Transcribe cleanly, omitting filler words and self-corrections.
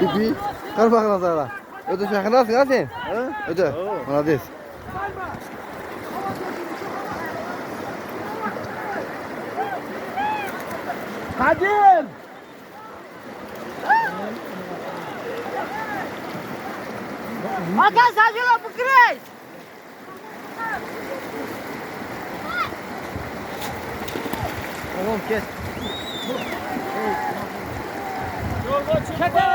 İpi. Kar bakın sana. Öde şakınasın ha sen. Öde. Молодец. Kadir! Hakan saçına bu kres. Tamam kes. Çetin!